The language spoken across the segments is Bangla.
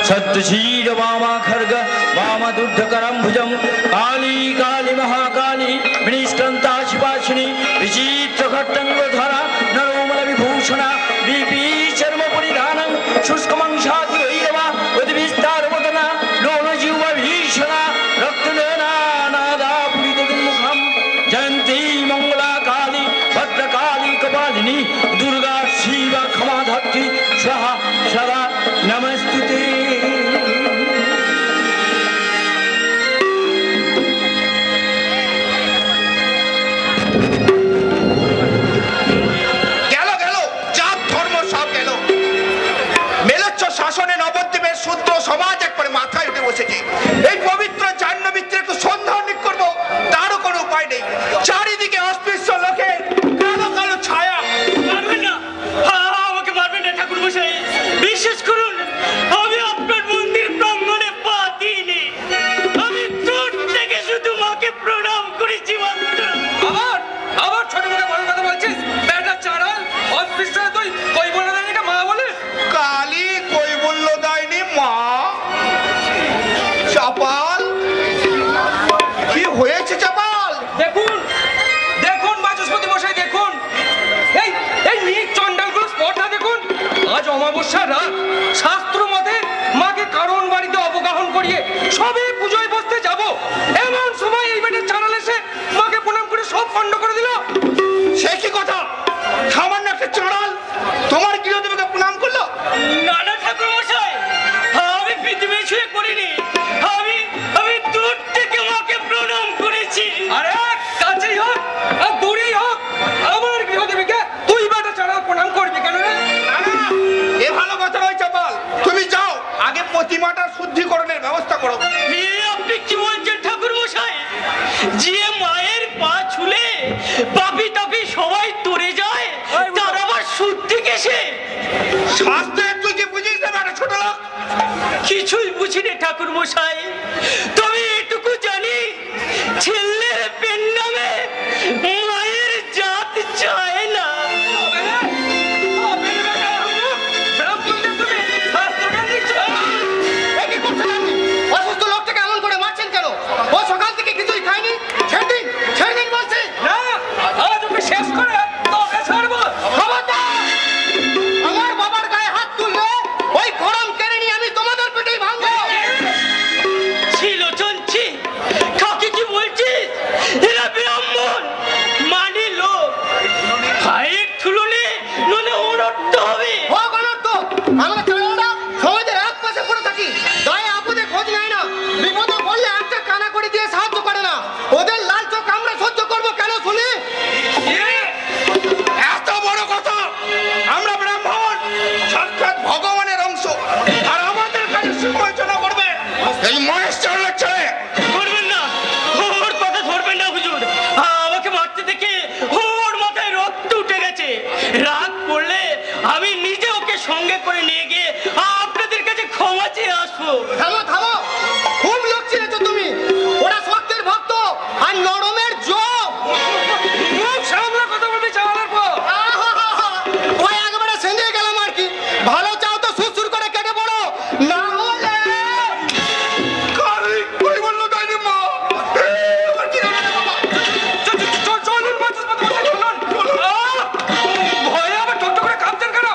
सत्यशील वामा खर्ग वामदुर्धकरं भुजं काली काली महाकाली विनिष्कन्ता शिवाशिनी विचित्रखट्टङ्गधरा नरोमल विभूषणा विपीचर्म परिधानं शुष्कमंसाति भैरवा उद्विस्तारवदना लोलजीवा भीषणा रक्तनयना नादा पुरितमुखं जयन्ती मंगला काली भद्रकाली कपालिनी दुर्गा शिवा क्षमा धत्रि स्वाहा सदा नमस्तुते। শাসনে নবদ্বীপের শূদ্র সমাজ একবারে মাথায় উঠে বসেছে। এই পবিত্র জাহ্নবীত্রে একটু সন্ধান করবো তারও কোনো উপায় নেই। চারিদিকে অস্পৃশ্য লোকের কালো কালো ছায়া। মারবেন না, আমাকে মারবেন না ঠাকুর মশাই, বিশ্বাস করুন আমি আপনার মন্দির প্রাঙ্গণে পা দিইনি, আমি দূর থেকে শুধু মাকে প্রণাম করেছি মাত্র। আবার ছোট করে বড় কথা বলছিস? বেটা চাড়াল অস্পৃশ্য তুই কই বলে দেয়নি মা বলে? কালী কই বললো দেয়নি মা? চাপাল কি হয়েছে চাপাল? দেখুন দেখুন বাচস্পতি মশাই দেখুন, এই এই নীচ চন্ডালগুলো স্পর্ধা দেখুন। আজ অমাবস্যার রাত, শাস্ত্র মতে মাকে কারণ বাড়িতে অবগাহন করিয়ে সবে পুজোয় বসতে যাব, এমন সময় এই বেটা চাড়াল এসে মাকে প্রণাম করে সব পণ্ড করে দিল। সে কি কথা? সামান্য একটা চাড়াল তোমার গৃহদেবীকে প্রণাম করলো? না না ঠাকুর মশাই, আমি পৃথিবী ছুঁয়ে করিনি, আমি দূর থেকে মাকে প্রণাম করেছি। আরে কাছেই হোক আর দূরেই হোক, আমার গৃহদেবীকে তুই বেটা চাড়াল প্রণাম করবি কেন রে? এ ভালো কথা নয় চাপাল, তুমি যাও আগে প্রতিমাটার শুদ্ধিকরণের ব্যবস্থা করো। আপনি কি বলছেন ঠাকুর মশাই? যে মায়ের পা ছুলে পাপি তাপি সবাই তরে যায়, তার আবার শুদ্ধি কেসে? শাস্ত্রে তুই কি বুঝিস না বেটা ছোট লোক? কিছুই বুঝিনি ঠাকুর মশাই, তবে এটুকু জানি ছেলের পেন নামে মায়ের জাত চায় না। অসুস্থ লোকটাকে এমন করে মারছেন কেন? ও সকাল থেকে কিছুই খায়নি, ছেড়ে দিন বলছি। না, আজ ওকে শেষ করে তোকে ছাড়বো। আমার বাবার গায়ে হাত তুললে ওই গরম কেড়ে নিয়ে আমি তোমাদের পেটেই ভাঙবো। ছিল চলছি কাকে কি বলছিস? এরা ব্রাহ্মণ মানে লোক, ভাইয়ের তুলনে নলে অনর্থ হবে। হোক অনর্থ, আমরা চালাটা সমাজের এক পাশে পড়ে থাকি, গায়ে আপদে খোঁজ নেয় না, বিপদে পড়লে একটা কানা করে দিয়ে সাহায্য করে না। ওদের লাল চোখ আমরা সহ্য করবো কেন শুনি? এত বড় কথা! আমরা ব্রাহ্মণ, সাক্ষাৎ ভগবানের অংশ, আর আমাদের কাছে সমালোচনা করবে এই মহেশ চালার ছেলে। ধরবেন না, ওর কথা ধরবেন না হুজুর, আমাকে মারতে দেখে ওর মাথায় রক্ত উঠে গেছে। রাগ করলে আমি নিজে ওকে সঙ্গে করে নিয়ে গিয়ে আপনাদের কাছে ক্ষমা চেয়ে আসবো। থামো থামো, খুব লোক চিনেছো তুমি। ওরা শক্তের ভক্ত আর নরমের যোগ। খুব সামনে কথা বলবি চাওয়ার পর। ওই একবারে সেঁধে গেলাম আর কি। ভালো চাও তো সুরসুর করে কেটে পড়ো, না হলে কালি কই বললো তাইনি মা। এবার কি হবে বাবা? চলুন বাচস্পতি মশাই চলুন। ভয়ে আবার ঠকঠক করে কাঁপছেন কেন?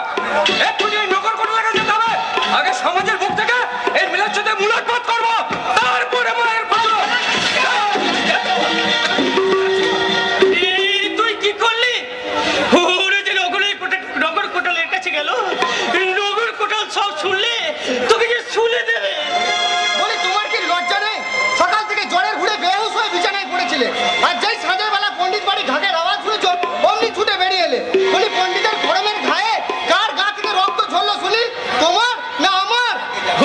এক্ষুনি এই নগর কোটে লেগে যেতে হবে। আগে সমাজের বুক থেকে এই মিলার সাথে মূলোৎপাত করবো, তারপরে মায়ের পুজো। তুই কি করলি? ওরে যে নগর কোটালের কাছে গেল, নগর কোটাল সব শুনলে তোকে যে শুলে দেবে। বলি তোমার কি লজ্জা নেই? সকাল থেকে জ্বরে ঘুরে বেহুশ হয়ে বিছানায় পড়েছিলে, আর যেই সাঁঝের বেলা পণ্ডিত বাড়ি ঢাকের আওয়াজ শুনেছ অমনি ছুটে বেরিয়ে এলে। বলি পণ্ডিতের গরমের ঘায়ে কার গা থেকে রক্ত ঝরলো শুনি, তোমার না আমার?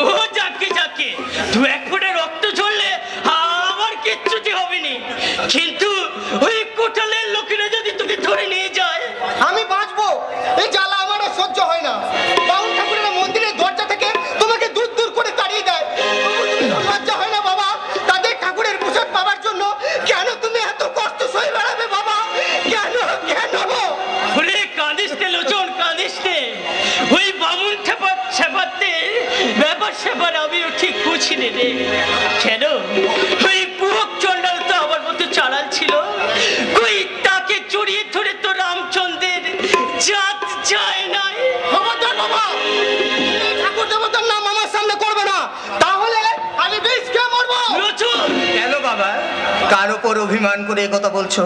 ও যাকে যাকে, দু এক ফোঁটা রক্ত ঝরলে আমার কিচ্ছুটি হবে নি, কিন্তু ওই কোটালের লোকেরা যদি তোকে ধরে নিয়ে যায় আমি বাঁচবো? এই জ্বালা আমার আর সহ্য হয় না। বাউল ঠাকুরের মন্দিরের দরজা থেকে তোমাকে দূর দূর করে তাড়িয়ে দেয়। লজ্জা হয় না বাবা? তাদের ঠাকুরের পোশাক পাওয়ার জন্য কেন তুমি এত কষ্ট সয়ে বেড়াবে বাবা? কেন কেন? বলে আমার সেবার আমিও ঠিক বুঝিনি রে। কেন ওই পুহক চন্ডাল তো আমার মতো চালাল ছিল, ওই তাকে জড়িয়ে ধরে তো রামচন্দ্রের জাত যায় নাই। খবরদার বাবা, তুমি ঠাকুর দেবতার নাম আমার সামনে করবে না, তাহলে আমি বিষ খেয়ে মরবো। রচুন কেন বাবা, কার ওপর অভিমান করে এ কথা বলছো?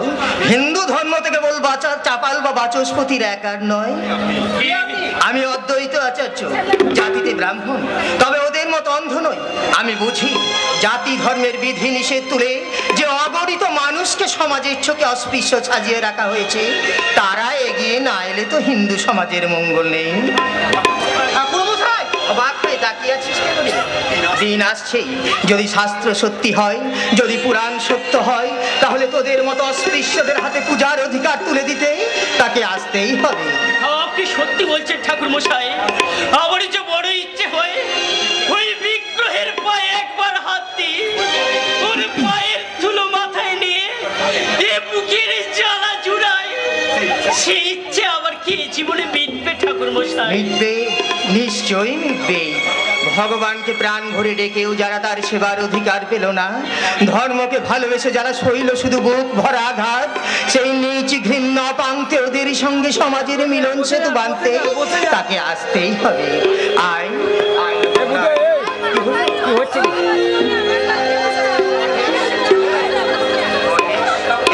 হিন্দু ধর্ম থেকে বল বাঁচা চাপাল বা বাচস্পতির একার নয়। আমি অদ্বৈত আচার্য, জাতিতে ব্রাহ্মণ, তবে ওদের মতো অন্ধ নই। আমি বুঝি জাতি ধর্মের বিধি নিষেধ তুলে যে অগণিত মানুষকে সমাজের চোখে অস্পৃশ্য সাজিয়ে রাখা হয়েছে, তারা এগিয়ে না এলে তো হিন্দু সমাজের মঙ্গল নেই। ঠাকুর মশাই, অবাক হয়ে তাকিয়ে আছিস কেন রে? দিন আসছেই, যদি শাস্ত্র সত্যি হয়, যদি পুরাণ সত্য হয়, তাহলে তোদের মতো অস্পৃশ্যদের হাতে পূজার অধিকার তুলে দিতে তাকে আসতেই হবে। আপনি সত্যি বলছেন ঠাকুর মশাই, আমারই যে বড় ইচ্ছে হয় ওই বিগ্রহের পায়ে একবার হাত দিয়ে ওর পায়ের ধুলো মাথায় নিয়ে এ বুকের জ্বালা জুড়ায়। সেই ইচ্ছে আবার কি জীবনে মিটবে ঠাকুর মশাই? মিটবে, নিশ্চয়ই মিটবে। ভগবানকে প্রাণ ভরে ডেকেও যারা তার সেবার অধিকার পেল না, ধর্মকে ভালোবেসে যারা সইল শুধু বুক ভরা আঘাত, সেই নিচ ঘৃণ্য পান্তে ওদের সঙ্গে সমাজের মিলন সেতু বাঁধতে তাকে আসতেই হবে। আয় আয়,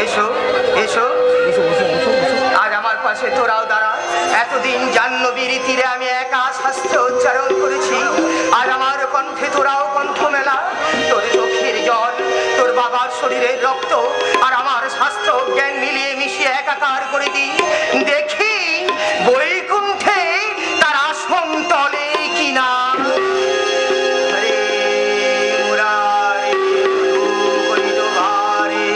এসো এসো, আজ আমার পাশে তোরাও দাঁড়া। এতদিন জাহ্নবীর তীরে আমি একা শাস্ত্র উচ্চারণ করেছি, আর আমার কণ্ঠে তোরাও কণ্ঠ মেলা। তোর চোখের জল, তোর বাবার শরীরের রক্ত আর আমার শাস্ত্র জ্ঞান মিলিয়ে মিশিয়ে একাকার করে দিই। দেখি বৈকুণ্ঠে তার আসন তলে কিনা। হরে মুরারি গোবিন্দ ভারে,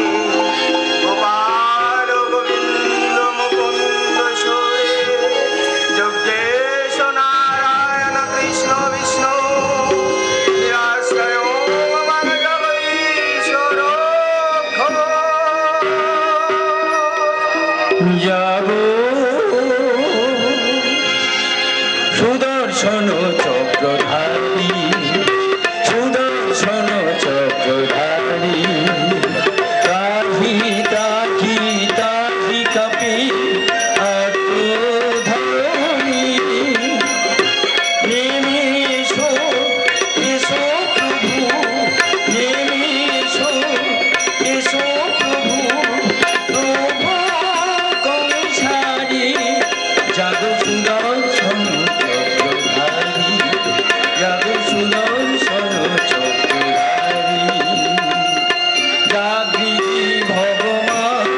গোপাল গোবিন্দ মুকুন্দ সরে, জগদীশ নারায়ণ কৃষ্ণ বিষ্ণু, নিরাশ্রয় আমার জগদীশ্বর। জাগো সুদর্শন চক্রধারী, সুদর্শন চক্রধারী, তাহি তাহি তাহি কপি আত্মধারী। নেমে এসো এসো প্রভু, নেমে এসো এসো প্রভু, প্রভু কংসারী। জাগো সুদর্শন চক্রধারী, জাগো সুদর্শন চক্রধারী। জাগৃতি ভগবান,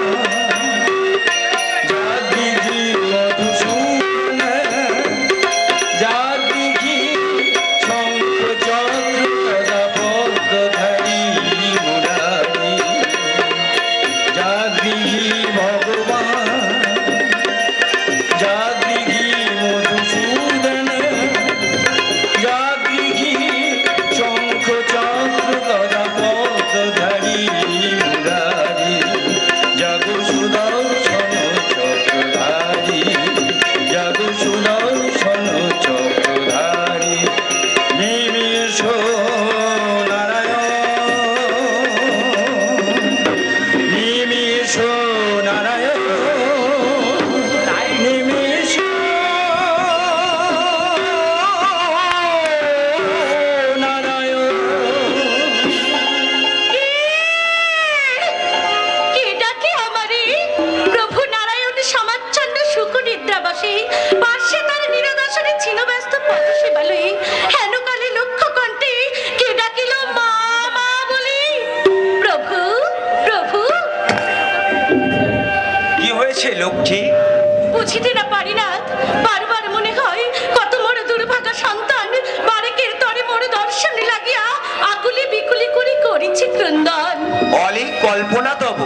জাগৃতি মধুসূদন, জাগৃতি শঙ্খ চক্র গদা পদ্মধারী মুরারি। জাগৃতি ভগবান, জাগৃতি মধুসূদন, জাগৃতি শঙ্খ চক্র গদা পদ্মধারী মুরারি। জাগো সুদর্শন চক্রধারী, জাগো সুদর্শন চক্রধারী। নেমে এসো নারায়ণ, নেমে এসো নারায়ণ, নেমে এসো নারায়ণ। কে ডাকে আমারে? প্রভু নারায়ণ সমাচ্ছন্ন সুখনিদ্রাবাসী, পার্শ্বে তার নিরদর্শনে ছিল ব্যস্ত পদসেবালয়ে। হেন কালে লক্ষ্য কণ্ঠে কে ডাকিল মা মা বলে। প্রভু প্রভু, কি হয়েছে লক্ষ্মী? বুঝিতে না পারি না, বারবার মনে হয় কত মোর দুর্ভাগা সন্তান বারেকের তরে মোর দর্শনে লাগিয়া আকুলি বিকুলি করি করিছে ক্রন্দন। অলি কল্পনা তব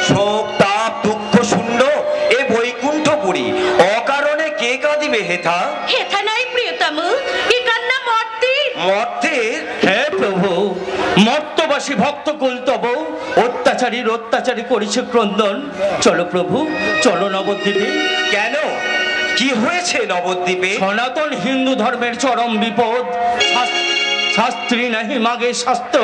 শোক তাপ দুঃখ শূন্য এ বৈকুণ্ঠপুরী, অকারণে কে কাঁদিবে হেথা? হেথা নাই প্রিয়তম, এ কান্না মর্তের। মর্তের? হ্যাঁ প্রভু, মর্তবাসী ভক্ত কুল তব অত্যাচারীর অত্যাচারী করেছে ক্রন্দন। চলো প্রভু, চলো নবদ্বীপে। কেন, কি হয়েছে নবদ্বীপে? সনাতন হিন্দু ধর্মের চরম বিপদ। শাস্ত্রী নাহি মাগে শাস্ত্র,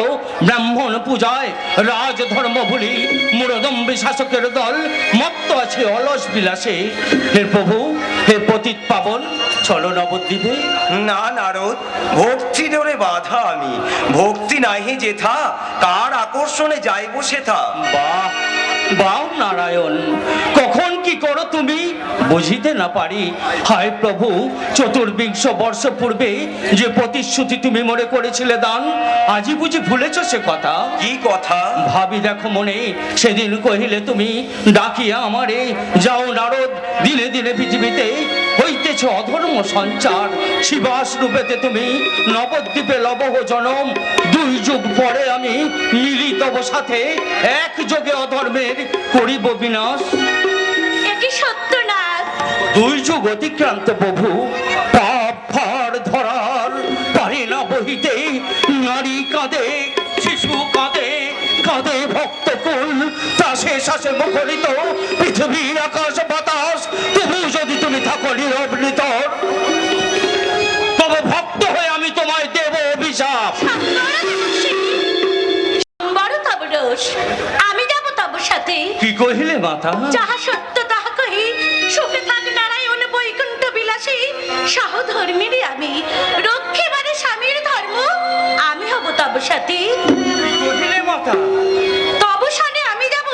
ব্রাহ্মণ পূজায় রাজধর্ম ভুলি, মুরদম্বী শাসকের দল মত্ত আছে অলস বিলাসে। হে প্রভু, হে পতিত পাবন, চলো নবদ্বীপে। না নারদ, ভক্তি ধরে বাধা আমি, ভক্তি নাহি যেথা, কার আকর্ষণে যাইব সেথা। বাহ বাহ নারায়ণ, কখন কি করো তুমি বুঝিতে না পারি। হায় প্রভু, চতুর্বিংশ বর্ষ পূর্বে যে প্রতিশ্রুতি তুমি মনে করেছিলে দান, আজই বুঝি ভুলেছ সে কথা? কি কথা? ভাবি দেখো মনে, সেদিন কহিলে তুমি ডাকিয়া আমারে, যাও নারদ, দিনে দিনে পৃথিবীতে হইতেছে অধর্ম সঞ্চার, শিবাস রূপেতে তুমি নবদ্বীপে লবহ জনম, 2 যুগ পরে আমি মিলি তব সাথে, এক যোগে অধর্মের করিব বিনাশ। এটি সত্য না? 2 যুগ অতিক্রান্ত প্রভু, পাপ ভার ধরার পারে না বহিতে, নারী কাঁদে, শিশু কাঁদে, কাঁদে ভক্ত কুল, ত্রাসে শ্বাসে মুখরিত পৃথিবীর আকাশ বাতাস, তবু যদি তুমি থাকো নীরব নিতর, তবে ভক্ত হয়ে আমি তোমায় দেব অভিশাপ। বড় তব রোষ, আমি যাব তব সাথে। কি কহিলে মাতা? যাহা সত্য তাহা কহি, সুখে থাক নারায়ণ বৈকুণ্ঠ বিলাসী, সহধর্মিণী আমি, রক্ষিবারে স্বামীর ধর্ম, আমি হব তব সাথে। কি কহিলে মাতা? তব সানে আমি যাব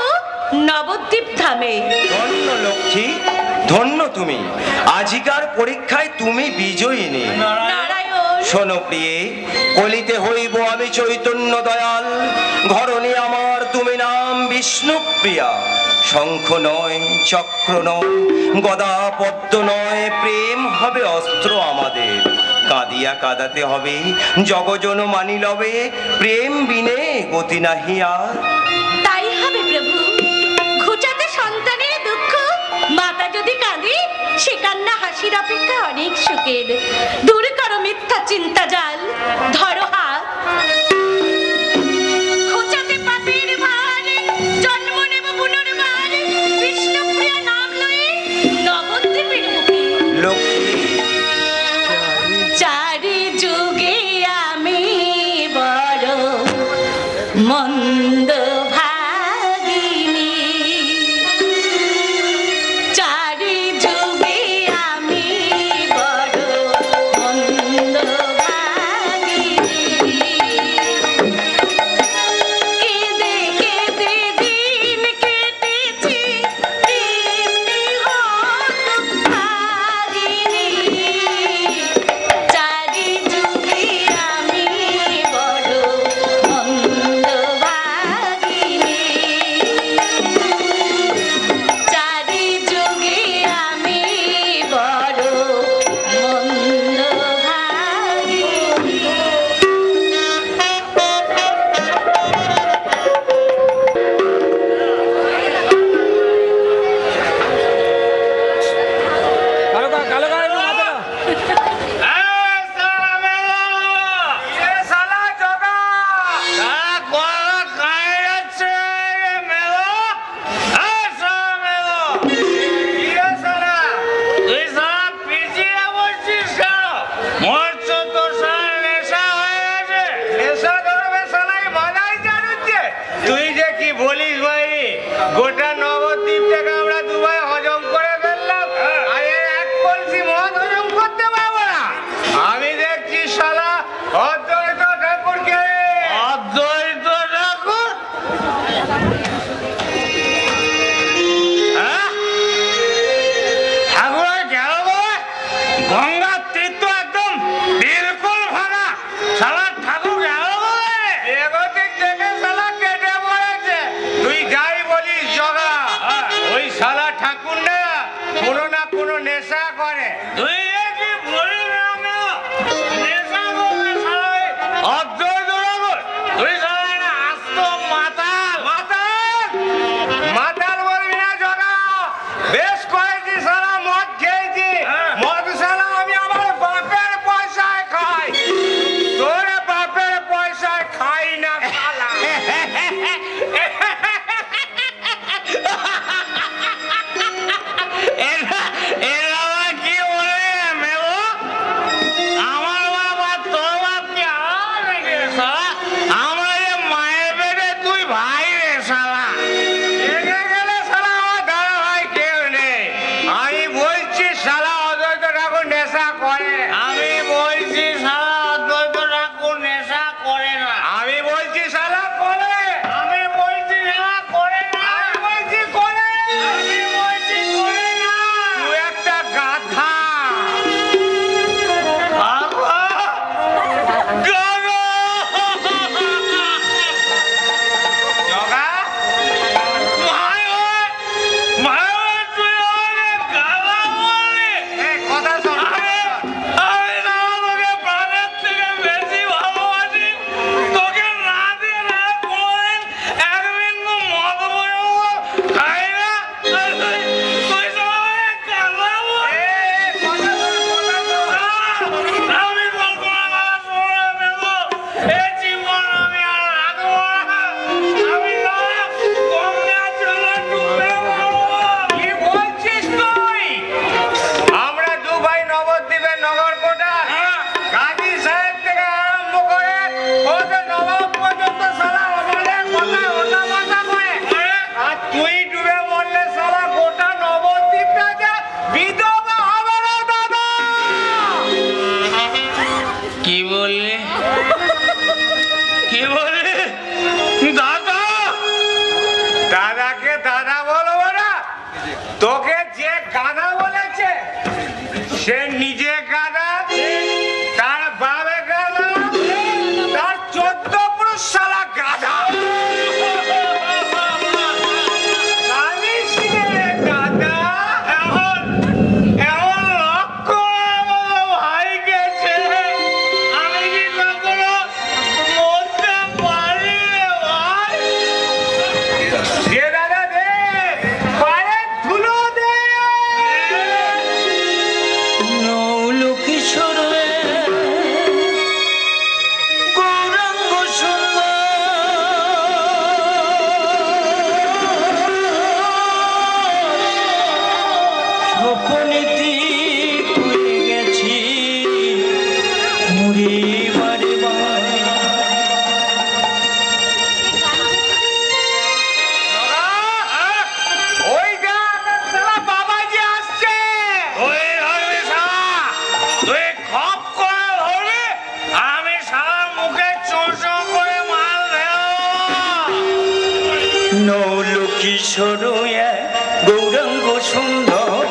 নবদ্বীপ ধামে। ধন্য লক্ষ্মী, ধন্য তুমি, আজিকার পরীক্ষায় তুমি বিজয়িনী। নারায়ণ, শোনো প্রিয়ে, কলিতে হইব আমি চৈতন্য দয়াল, ঘরণী আমার তুমি নাম বিষ্ণু প্রিয়া। শঙ্খ নয়, চক্র নয়, গদা পদ্ম নয়, প্রেম হবে অস্ত্র আমাদের। কাঁদিয়া কাঁদাতে হবে, জগজন মানি লবে, প্রেম বিনে গতি নাহি আর। তাই হবে প্রভু, ঘুচাতে সন্তানের দুঃখ, মাতা যদি কাঁদে, সে কান্না হাসির অপেক্ষা অনেক সুখের। দূর করো মিথ্যা চিন্তা জাল, ধরো হাত, ঘুচাতে পাপের ভার, জন্ম নেব পুনর্বার, বিষ্ণুপ্রিয়া নাম লয়ে নবদ্বীপের মুখে। লক্ষ্মী, চারি যুগে আমি বড় মন্দ ভাগিনী, চারি যুগে আমি বড় মন্দ ভাগিনী। সে নিজে গাধা, তার বাবে গাধা, তার 14 পুরুষ শালা গাধা। আমি ছিলে গাধা, এমন লক্ষ ভাই গেছে, আমি কি কখনো মরতে পারি রে ভাই? দে দাদা দে, পায়ে ধুলো দে। নৌলো কিশোর গৌরাঙ্গ সুন্দর স্বপনেতে হয়ে গেছি মরে বারে বারে। ওই দেখ, শালা বাবাজি আসছে। তুই ধরবি শালা, তুই খপ করে ধরবি, আমি শালা মুখে চোঁচো করে মাল দেব। নৌলো কিশোর গৌরাঙ্গ সুন্দর,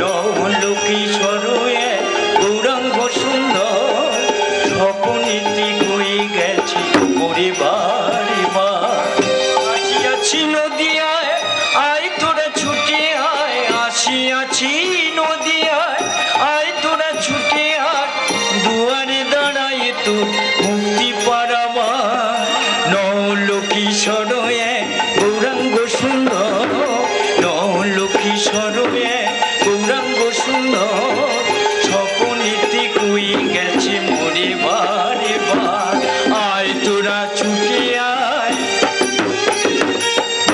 নৌলো কিশোর গৌরাঙ্গ সুন্দর স্বপনেতে হয়ে গেছি মরে বারে বারে। আসিয়াছি নদিয়ায় আয় তোরা ছুটে আয়, আসিয়াছি নদিয়ায় আয় তোরা ছুটে আয়, দুয়ারে দাঁড়ায় তোর মুক্তি পারাবার। নৌলো কিশোর গৌরাঙ্গ সুন্দর, নৌলো কিশোর গৌরাঙ্গ সুন্দর স্বপনেতে কই গেছে মরে বারে বার। আয় তোরা ছুটে আয়,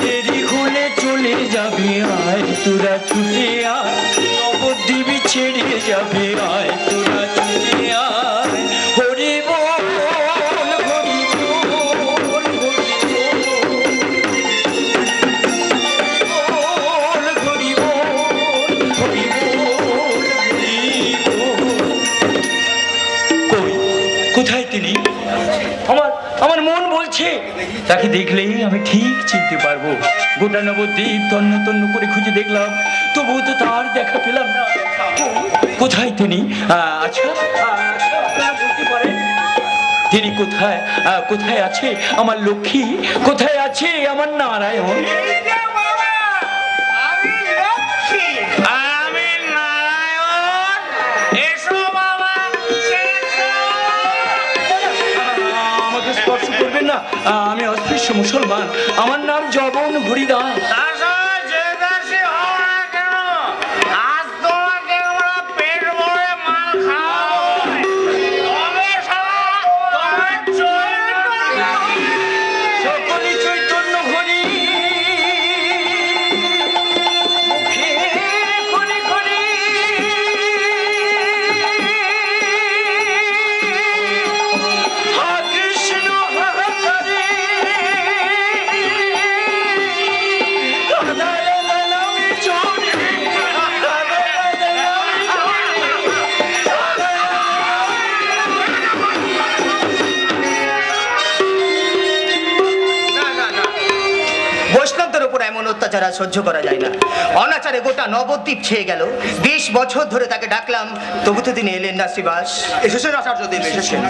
দেরি হলে চলে যাবে, আয় তোরা ছুটে আয়, নবদ্বীপে ছেড়ে যাবে, আয় তোরা ছুটে আয়। হরি বল হরি বল হরি বল হরি বল হরি বল হরি বল। কই কোথায় তিনি? আমার মন বলছে তাকে দেখলেই আমি ঠিক চিনতে পারবো। গোটা নবদ্বীপ তন্ন তন্ন করে খুঁজে দেখলাম, তবুও তো তার দেখা পেলাম না। কোথায় তিনি? আচ্ছা আপনারা বলতে পারেন তিনি কোথায়? কোথায় আছে আমার লক্ষ্মী? কোথায় আছে আমার নারায়ণ? এই যে বাবা, আমি লক্ষ্মী, আমি নারায়ণ। এসো বাবা, এসো। আমাকে স্পর্শ করবেন না, আমি অস্পৃশ্য মুসলমান, আমার নাম জবন হরিদাস। তাছাড়া যে দাসী হও না কেন, আজ তোমাকে আমরা পেট ভরে মাল খাওয়াবো। তবে শালা, তোমার চরিত্র সকলে চৈতন্য হরি মুখে খনি খনি হা কৃষ্ণ হা হরে রাধা রাধা নামে চলে রাধা রাধা নামে চলে। না না না, বৈষ্ণবদের উপর এমন অত্যাচার আর সহ্য করা যায় না। অনাচারে গোটা নবদ্বীপ ছেয়ে গেল। 20 বছর ধরে তাকে ডাকলাম, তবু তো তিনি এলেন না। শ্রীবাস এসেছেন আচার্যদেব, এসেছেন।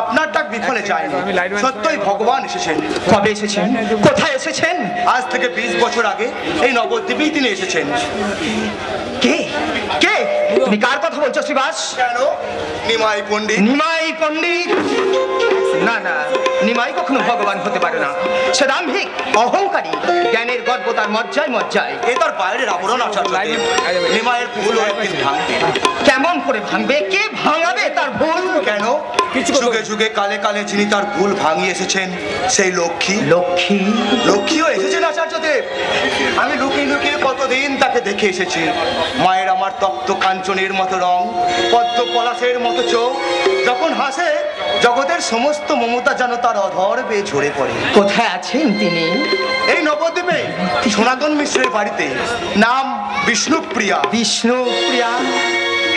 আপনার ডাক বিফলে যায়নি, সত্যই ভগবান এসেছেন। কবে এসেছেন? কোথায় এসেছেন? আজ থেকে 20 বছর আগে এই নবদ্বীপেই তিনি এসেছেন। কে কে তুমি কার কথা বলছো শ্রীবাস? কেন? নিমাই পণ্ডিত। নিমাই পণ্ডিত? না না, নিমাই কখনো ভগবান হতে পারে না। সে দাম্ভিক, অহংকারী, জ্ঞানের গর্ব তার মজ্জায় মজ্জায়। এ তার বাইরের আবরণ আচার্যদেব। নিমাইয়ের ভুল একদিন ভাঙবে। কেমন করে ভাঙবে? কে ভাঙাবে তার ভুল? কেন? যুগে যুগে কালে কালে যিনি তার ভুল ভাঙিয়ে এসেছেন, সেই লক্ষ্মী। লক্ষ্মী? লক্ষ্মীও এসেছেন আচার্যদেব। আমি লুকিয়ে লুকিয়ে কতদিন তাকে দেখে এসেছি। মায়ের আমার তপ্ত কাঞ্চনের মতো রং, পদ্ম পলাশের মতো চোখ, যখন হাসে জগতের সমস্ত মমতা যেন তার অধর বেয়ে ঝরে পড়ে। কোথায় আছেন তিনি? এই নবদ্বীপে সনাতন মিশ্রের বাড়িতে, নাম বিষ্ণুপ্রিয়া। বিষ্ণুপ্রিয়া?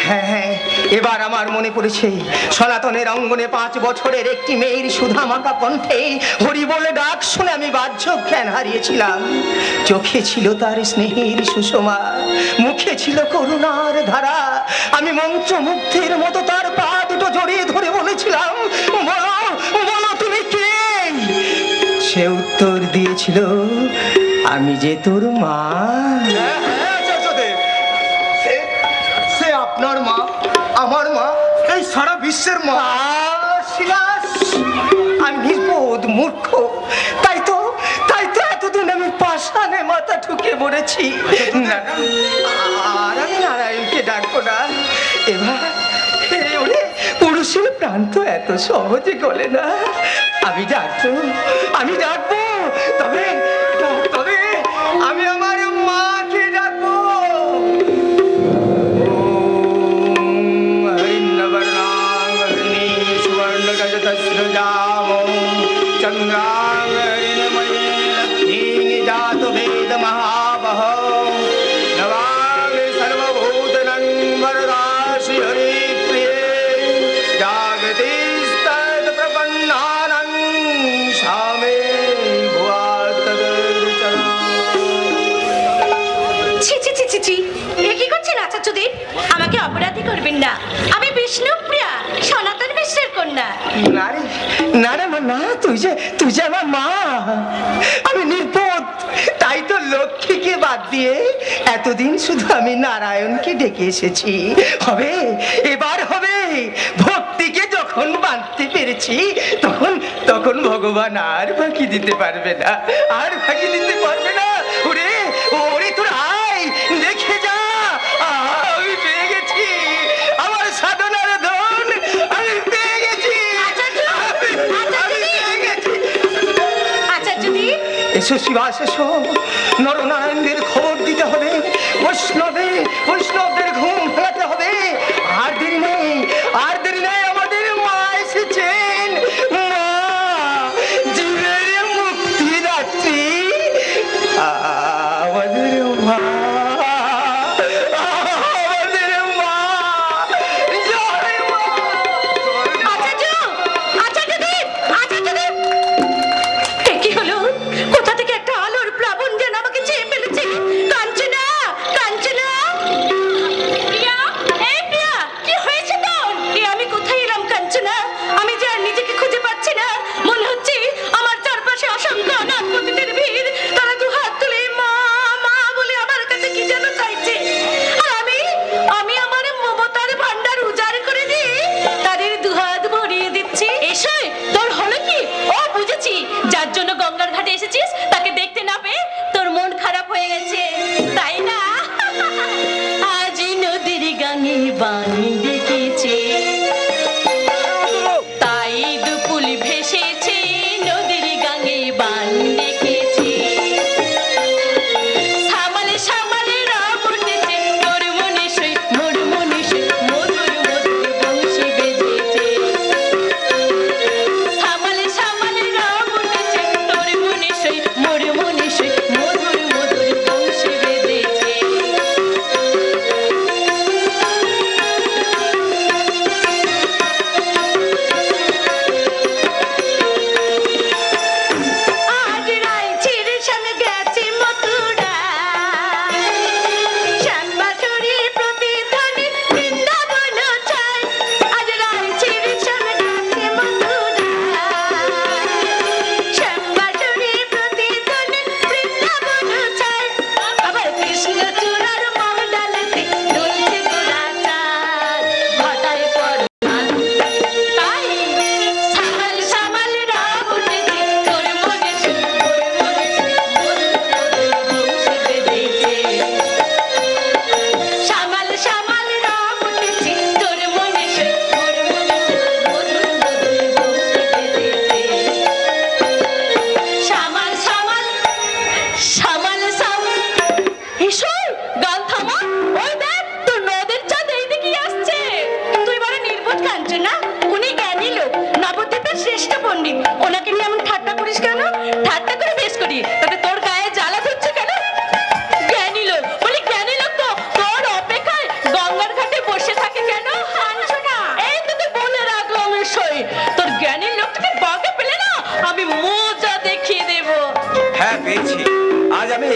হ্যাঁ হ্যাঁ, এবার আমার মনে পড়েছে সনাতনের অঙ্গনে 5 বছরের একটি মেয়ের সুধা মাখা কণ্ঠে হরি বলে ডাক শুনে আমি বাহ্য জ্ঞান হারিয়েছিলাম। চোখে ছিল তার স্নেহের সুষমা, মুখে ছিল করুণার ধারা। আমি মন্ত্রমুগ্ধের মতো তার পা দুটো জড়িয়ে ধরে বলেছিলাম, বলো বলো তুমি কে? সে উত্তর দিয়েছিল, আমি যে তোর মা। হ্যাঁ, আচার্যদেব, সে আপনার মা, আমার মা, এই সারা বিশ্বের মা। শিলাস, আমি নির্বোধ মূর্খ, তাই তো এতদিন আমি পাষাণে মাথা ঠুকে মরেছি। আর আমি নারায়ণকে ডাকবো না এবার। ওরে, পুরুষের প্রাণ তো এত সহজে গলে না। আমি ডাকবো, তবে আমি আমার মাকে ডাকবো। আমাকে অপরাধী করবেন না, আমি বিষ্ণুপ্রিয়া, সনাতন বিশ্বের কন্যা। না রে মা, না, তুই যে আমার মা। আমি নির্বোধ, তাই তো লক্ষ্মীকে বাদ দিয়ে এতদিন শুধু আমি নারায়ণকে ডেকে এসেছি। এবার হবে। ভক্তিকে যখন বাঁধতে পেরেছি তখন ভগবান আর ফাঁকি দিতে পারবে না, ওরে তোর আয়, দেখে যা, আমি পেয়ে গেছি আমার সাধনার ধন, আমি পেয়ে গেছি। এসো শিবাস, এসো। নরনারায়ণদের খবর দিতে হবে, বৈষ্ণবদের ঘুম ভাঙাতে হবে। আর দেরি নেই, আমাদের মা এসেছেন। মা, জীবের মুক্তিদাত্রী, আমাদের মা।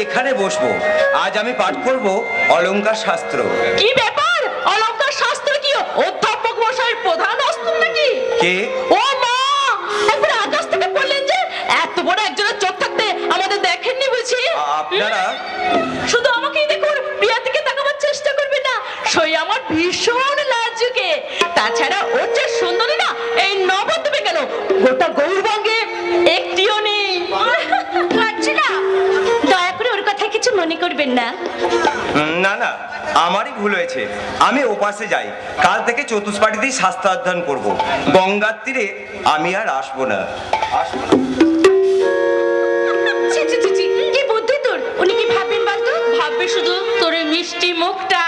এখানে বসবো। আজ আমি পাঠ করব অলংকার শাস্ত্র। কি ব্যাপার? অলংকার শাস্ত্র কি অধ্যাপক মশাইয়ের প্রধান অস্ত্র নাকি? কে? ও মা, একবার আকাশ থেকে বললেন যে এত বড় একজনের চোখ থাকতে আমাদের দেখেননি বুঝি? আপনারা শুধু আমাকেই দেখুন, প্রিয়া দিকে তাকাবার চেষ্টা করবে না। সই আমার ভীষণ লাজুকে। তাছাড়া ওর যে সুন্দরী না, এই নবদ্বীপে কেন গোটা গৌরবঙ্গে একটিও নেই। না, দয়া করে ওর কথা কিছু মনে করবেন না। না না, আমারই ভুল হয়েছে। আমি ওপাশে যাই। কাল থেকে চতুষ্পাটিতেই শাস্ত্র অধ্যয়ন করব। গঙ্গার তীরে আমি আর আসবো না। ছি, ছি, ছি, ছি, কি বুদ্ধি তোর! উনি কি ভাববেন বলতো? ভাববে শুধু তোর এই মিষ্টি মুখটা।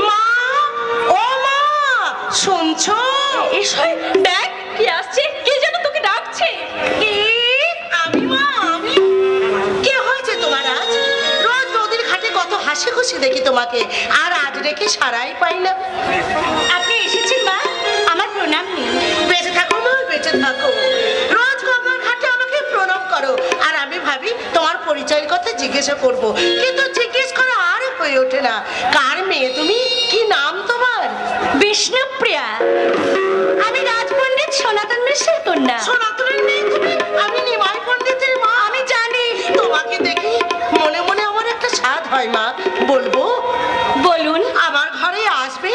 মা, ও মা, শুনছো? এসো, দেখ কি আসছে, কে যেন তোকে ডাকছে। কে? আমি মা, আমি। কি হয়েছে তোমার আজ? রোজ নদীর ঘাটে কত হাসি খুশি দেখি তোমাকে, আর আজ রেখে সারাই পাই না। আপনি এসেছেন মা, আমার প্রণাম নিন। বেঁচে থাকো মা, বেঁচে থাকো। রোজ গঙ্গার ঘাটে আমাকে প্রণাম করো, আর আমি ভাবি তোমার পরিচয়ের কথা জিজ্ঞাসা করব, কিন্তু জিজ্ঞেস করা আর হয়ে ওঠে না। কার মেয়ে তুমি? কি নাম তোমার? বিষ্ণুপ্রিয়া। আমি রাজপণ্ডিত সনাতন মিশ্রের কন্যা। সনাতনের মেয়ে তুমি? আমি নিমাই পণ্ডিতের মা। আমি জানি। তোমাকে দেখি মনে মনে আমার একটা স্বাদ হয় মা, বলবো? বলুন। আমার ঘরে আসবে?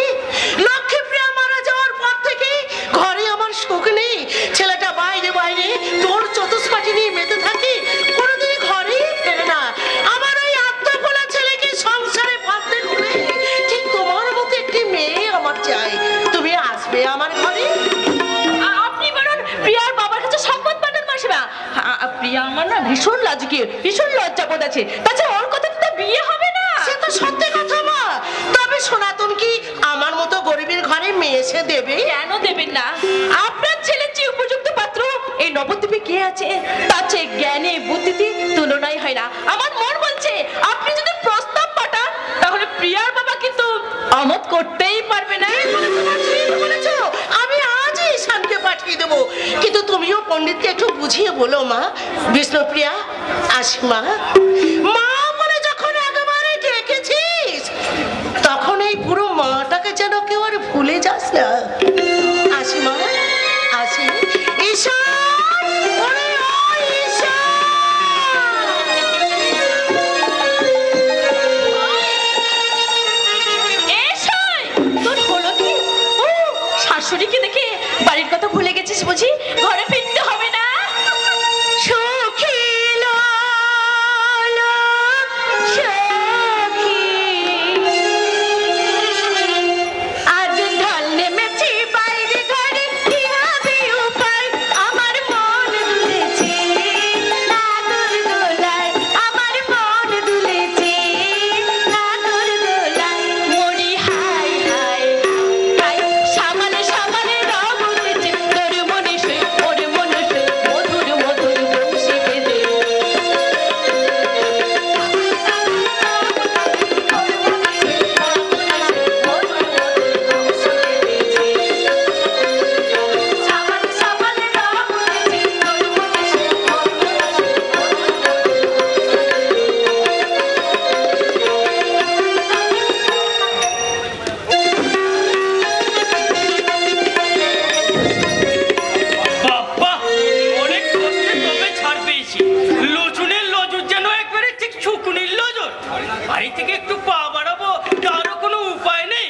লক্ষ্মীপ্রিয়া মারা যাওয়ার পর থেকে ঘরে আমার সুখ নেই। ছেলেটা বাইরে বাইরে তোর চতুষ্পাটি নিয়ে মেতে থাকে, কোনোদিনই ঘরেই ফেরে না। আমার ওই আত্মভোলা ছেলেকে সংসারে ভাবতে খুলে ঠিক তোমার মতো একটি মেয়ে আমার চাই। তুমি আসবে আমার ঘরে? আপনি বলুন, প্রিয়ার বাবার কাছে সংবাদ পাঠান মাসিমা। প্রিয়া আমার না ভীষণ লাজুকি, ভীষণ লজ্জাবোধ আছে। তাছাড়া ওর কথা তো বিয়ে হবে না। সে তো সত্যি কথা মা। তবে সনাতন কি আমার মতো গরিবের ঘরে মেয়ে সে দেবে? কেন দেবেন না? আপনার ছেলের চেয়ে উপযুক্ত পাত্র এই নবদ্বীপে কে আছে? তার চেয়ে জ্ঞানে বুদ্ধিতে তুলনাই হয় না। আমার মন বলছে আপনি যদি প্রস্তাব পাঠান, তাহলে প্রিয়ার বাবা কিন্তু আমোদ করতেই পারবে না। বলেছো, আমি আজই ঈশানকে পাঠিয়ে দেবো, কিন্তু তুমিও পণ্ডিতকে একটু বুঝিয়ে বলো মা। বিষ্ণুপ্রিয়া, আসি মা। মা বলে যখন একেবারে ডেকেছিস, তখন এই পুরো মাটাকে যেন কেউ আর ভুলে যাস না। আসি মা, আসি। ঈশান, ওরে ও এসই, তোর হলো কি? ও, শাশুড়িকে দেখে বাড়ির কথা ভুলে গেছিস বুঝি? ঘরে ফিরতে হবে না। সখী লো, লো, সখী, আজ ঢল নেমেছে বাইরে ঘরে, কি হবে উপায়? আমার মন দুলেছে নাগর দোলায়, আমার মন দুলেছে নাগর দোলায়। মরি হাই হাই হাই, সামালে সামালে রব উঠেছে, তোর মনে শুয়ে ওর মনে শুয়ে মধুর মধুর বংশী বেঁধে। সামালে সামালে রব উঠেছে, তোর মনে শুয়ে ওর মনে শুয়ে বাবা, অনেক কষ্টে তবে ছাড় পেয়েছি। লজুনের লজুর যেন একবারে ঠিক শুকুনির লজুর। বাড়ি থেকে একটু পা বাড়াবো, তারও কোনো উপায় নেই।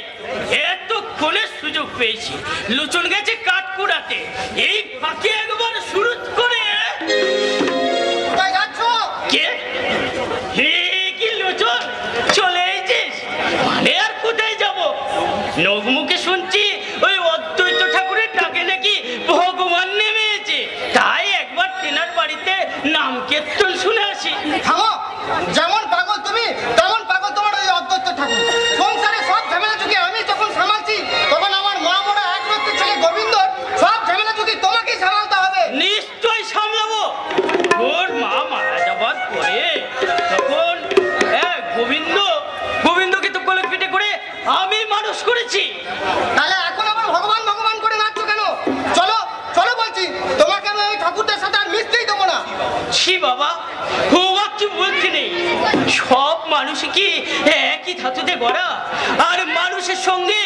এতক্ষণে সুযোগ পেয়েছি। লুচন গেছে কাঠ কুড়াতে, এই ফাঁকে একবার শুরু করে। কোথায় যাচ্ছ? কে? হে কি লুচন, চলে এসেছিস? মানে আর কোথায় যাব? নগমুখে শুনছি ওই অদ্বৈত ঠাকুরের ডাকে নাকি ভগবান নেমে এসেছে। তাই একবার তেনার বাড়িতে নাম কীর্তন শুনে আসি। থামো, যেমন পাগল তুমি তেমন পাগল তোমার ওই অদ্বৈত ঠাকুর। সংসারে সব ঝামেলা চুকি আমি যখন সামালছি, তখন আমার মা বড় একমাত্র ছেলে গোবিন্দ সব ঝামেলা চুকি তোমাকেই সামালতে হবে। নিশ্চয় সামলাবো। ওর মা মারা যাবার পরে তখন গোবিন্দকে তো কোলে পিঠে করে আমি মানুষ করেছি। তাহলে এখন আবার ভগবান ভগবান করে নাচছো কেন? চলো চলো বলছি, তোমাকে আমি ওই ঠাকুরদের সাথে আর মিশতেই দেবো না। ছি বাবা, ও কি বলতে নেই। সব মানুষই কি একই ধাতুতে গড়া? আর মানুষের সঙ্গে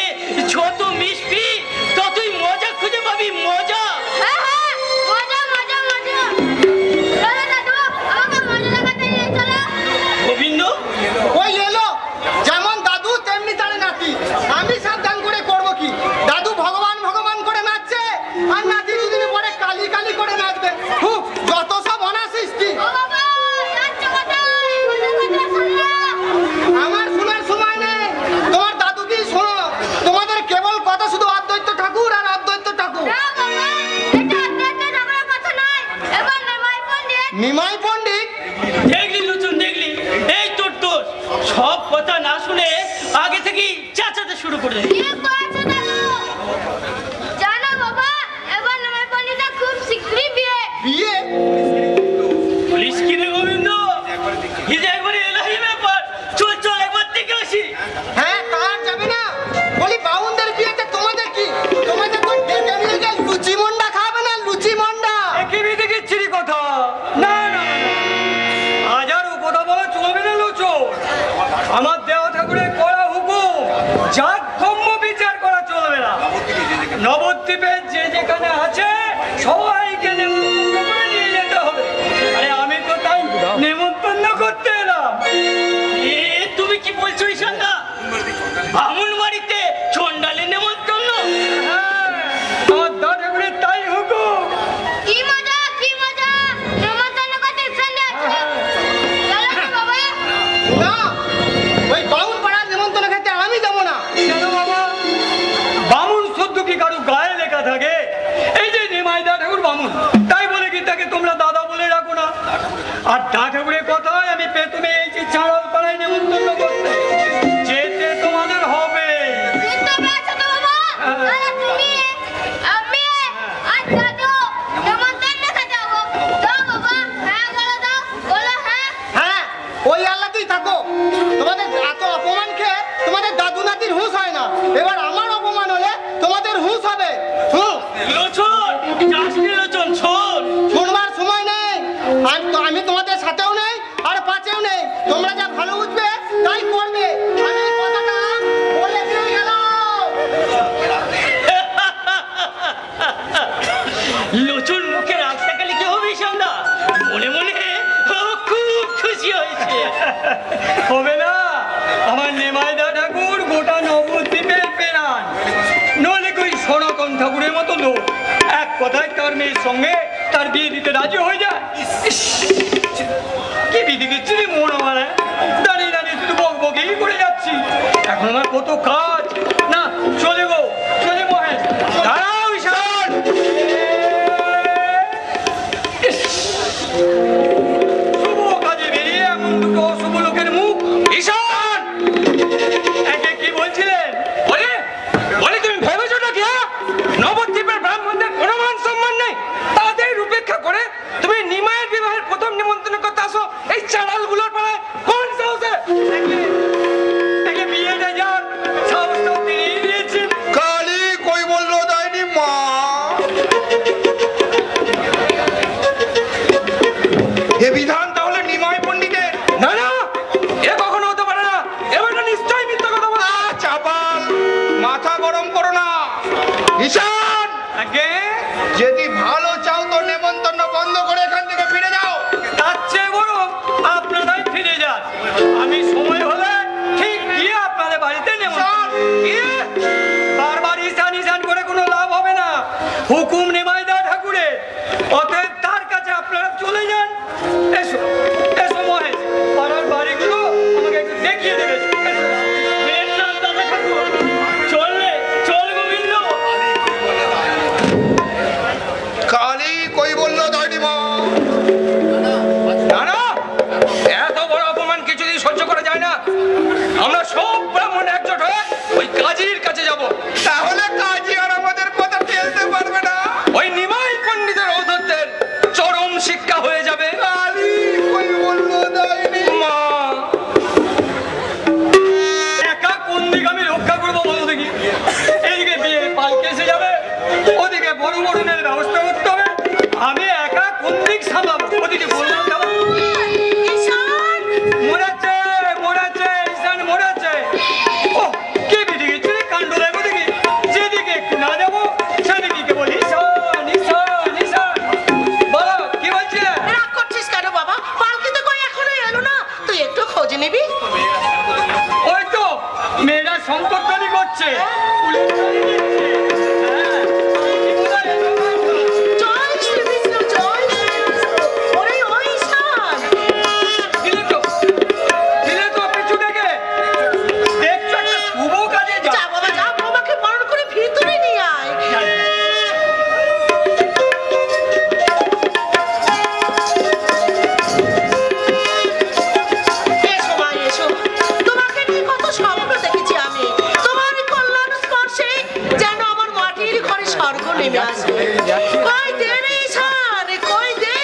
যত মিশবি ততই মজা খুঁজে পাবি, মজা। হ্যাঁ হ্যাঁ, মজা মজা মজা। চলো দাদু, আমাকে মজা লাগাতে নিয়ে চলো। গোবিন্দ, ওই এলো, যেমন দাদু তেমনি তার নাতি। আমি সাবধান করে করব কি? দাদু ভগবান ভগবান করে নাচছে, আর নাতি দুদিন পরে কালি কালি করে নাচবে। হুঁ, যত সব অনাসৃষ্টি। ও বাবা, যাচ্ছে কোথায়? মজা কথা শুনলো। আমার শোনার সময় নেই, তোমার দাদুকেই শোনো। তোমাদের কেবল কথা শুধু অদ্বৈত ঠাকুর আর অদ্বৈত ঠাকুর। না বাবা, এটা অত্যন্ত ঝগড়ার কথা নয়। এবার নিমাই পণ্ডিত। নিমাই পণ্ডিত? দেখলি লুচুন, দেখলি? এই তোর দোষ। সব কথা না শুনে আগে থেকেই চাচাতে শুরু করে দেয়। কি করেছো দাদু? জানো বাবা, এবার নিমাই পণ্ডিতের খুব শীঘ্রই বিয়ে। বিয়ে? পুলিশ কি রে গোবিন্দ? এই যে একবারে এলাহি ব্যাপার। চল চল, একবার দেখে আসি। হ্যাঁ, কার যাবে না? বলি বাউনদের বিয়েতে তোমাদের কি? তোমাদের তো ডেকে নিয়ে গিয়ে লুচি মন্ডা খাবে না, লুচি মন্ডা। কি বিধি কিচ্ছিরি কথা? না না না, আজ আর ও কথা বলা চলবে না লোচো। আমার দেওয়া ঠাকুরের করা হুকুম, যার ধর্ম বিচার করা চলবে না। নবদ্বীপে যে যেখানে আছে সবাইকে নেমন্তন্ন করে নিয়ে যেতে হবে। আরে আমি তো তাই নেমন্তন্ন করতে এলাম। এ তুমি কি বলছো ঈশানদা? বামুন বাড়িতে চন্ডালে নেমন্তন্ন? হ্যাঁ, আমার দেওয়া ঠাকুরের তাই হুকুম। কি মজা, কি মজা। নিমন্ত্রণ করতে ইচ্ছান্তে আছে। চলো না বাবা। না, ওই বাউন পাড়ার নেমন্তন্ন খেতে আমি যাবো না। কেন বাবা? বামুন শব্দ কি কারো গায়ে লেখা থাকে? এই যে নিমাই দা ঠাকুর বামুন, তাই বলে কি তাকে তোমরা দাদা বলে রাখো না? আর দা ঠাকুরের কথায় আমি প্রথমে এই যে চাঁড়াল পাড়ায় নেমন্তন্ন করতে যেতে তোমাদের হবে। বুঝতে পেরেছো তো বাবা? তাহলে তুমি, আমি আর দাদু নিমন্ত্রণ খেতে যাবো। দাও বাবা, হ্যাঁ বলো, দাও বলো হ্যাঁ। হ্যাঁ, ওই আল্লাহতেই থাকো। তোমাদের এত অপমান খেয়ে তোমাদের দাদু নাতির হুঁশ হয় না। এবার আমার অপমান হলে তোমাদের হুঁশ হবে। লোচন, যাস নি লোচন, শোন। শুনবার সময় নেই। আমি তোমাদের সাথেও নেই আর পাশেও নেই। তোমরা যা ভালো বুঝবে তাই করবে। আমি এই কথাটা বলে দিয়ে গেলাম। লোচন মুখে রাগ দেখালে কি হবে ঈশানদা? মনে মনে ও খুব খুশি হয়েছে। হবে না? আমার নিমাই দা ঠাকুর গোটা নবদ্বীপের পেরান, নইলে কই সনাতন ঠাকুরের মতো লোক এক কথায় তার মেয়ের সঙ্গে তার বিয়ে দিতে রাজি হয়ে যায়। ইস, কি বিধি কিচ্ছিরি মন আমার। দাঁড়িয়ে দাঁড়িয়ে শুধু বক বকেই করে যাচ্ছি। এখন আমার কত কাজ। না, চলে গো, চলে মহেশ। দাঁড়াও ঈশান। ইস, শুভ কাজে বেরিয়ে এমন দুটো অশুভ লোকের মুখ। ঈশান, একে কি বলছিলেন? বলে বলে তুমি ভেবেছো নাকি? নবদ্বীপের ব্রাহ্মণদের কোনো মান সম্মান নেই, তাদের উপেক্ষা করে তুমি নিমায়ের বিবাহের প্রথম নিমন্ত্রণ করতে আসো এই চাড়ালগুলোর পাড়ায়? কোন সাহসে? একে বিয়েতে যান সাহস তো তিনিই দিয়েছেন। কালী কই বললো দেয়নি মা? এ বিধান তাহলে নিমাই পণ্ডিতের? না না, এ কখনো হতে পারে না। এবার নিশ্চয়ই মিথ্যা কথা বলা। চাপাল, মাথা গরম করো না। ঈশান, আগে যদি ভালো চাও তো নেমন্তন্ন বন্ধ করে এখান থেকে ফিরে যাও। তার চেয়ে বরং আপনারাই ফিরে যান। আমি সময় হলে ঠিক গিয়ে আপনাদের বাড়িতে নেমন্তন্ন। গিয়ে বারবার ঈশান ঈশান করে কোনো লাভ হবে না। হুকুম নেমাই দা ঠাকুরের, অতএব তার কাছে আপনারা চলে যান। এসো এসো মহেশ, পাড়ার বাড়িগুলো আমাকে একটু দেখিয়ে দেবে। এসো। এর নাম দাদা ঠাকুর। চললে চল গোবিন্দ। কালী কই বললো দেয়নি মা? না না, এত বড় অপমান কিছুদিন সহ্য করা যায় না। করছে পুলিশ গাড়ি দিচ্ছে। হ্যাঁ, কোথায় এলো? জয় শ্রীকৃষ্ণ, জয় শ্রীকৃষ্ণ। ওরে ওই শান। দিলে তো পিছু থেকে দেখছো একটা শুভ কাজে যা বাবা যা, বৌমাকে বরণ করে ভিতরে নিয়ে আয়। এসো মা, এসো। তোমাকে নিয়ে কত স্বপ্ন দেখেছি আমি। তোমার কল্যাণ স্পর্শে যেন আমার মাটির ঘরে স্বর্গ নেমে আসবে। কই দে রে ঈশান, কই দে।